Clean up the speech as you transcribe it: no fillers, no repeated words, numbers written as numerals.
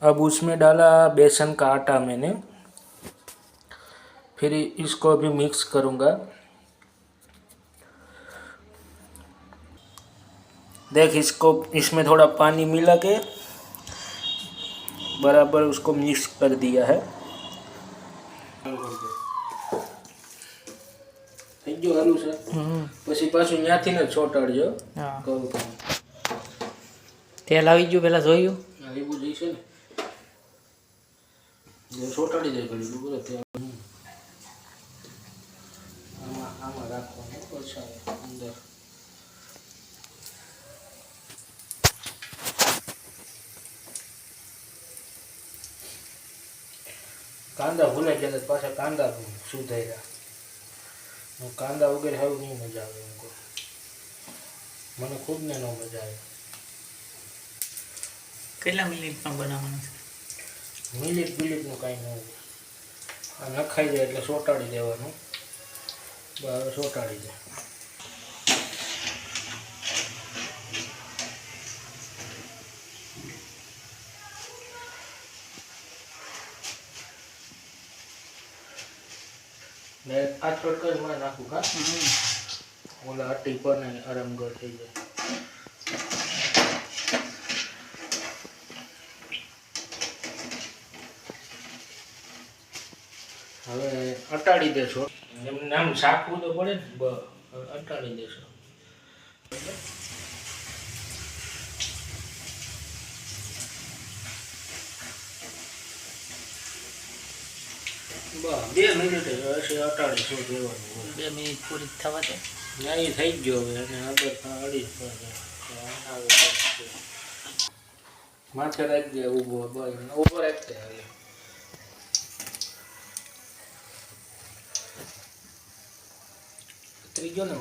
अब उसमें डाला बेसन का आटा मैंने, फिर इसको अभी मिक्स करूँगा। देख इसको, इसमें थोड़ा पानी मिला के बराबर उसको मिक्स कर दिया है। થઈ ગયો હાલું છે, પછી પાછું ત્યાંથી ને છોટાડજો. કહું તમે તેલ આવી ગયું પેલા જોયું? એવું જઈશે ને છોટાડી જાય ઘડી બરોબર. આમાં આમાં રાખવાનું ઓછા અંદર. કાંદા ભૂલાઈ ગયા પાછા કાંદા સુધાર્યા. કાંદા વગેરે સારું નહીં મજા આવે એમ કહું, મને ખુદને ન મજા આવે. કેટલા મિનિટમાં બનાવવાનું છે? મિનિટનું કાંઈ ન હોય. આ નખાઈ જાય એટલે સોટાડી દેવાનું. બરાબર સોટાડી દે. આ છોટકામાં નાખું કા ઓલા અટી પર ને આરામગર થઈ જાય. હવે અટાડી દેશો, એમને આમ શાકવું તો પડે ને, અટાડી દેશો. બસ 2 મિનિટ હશે અટાડીશું દેવાનું. 2 મિનિટ પૂરી થવા દે. ના એ થઈ ગયો હવે, અને આગળ અડી માથે રાખી દે ઊભો, ઊભો રાખી દે. હવે ત્રીજો ને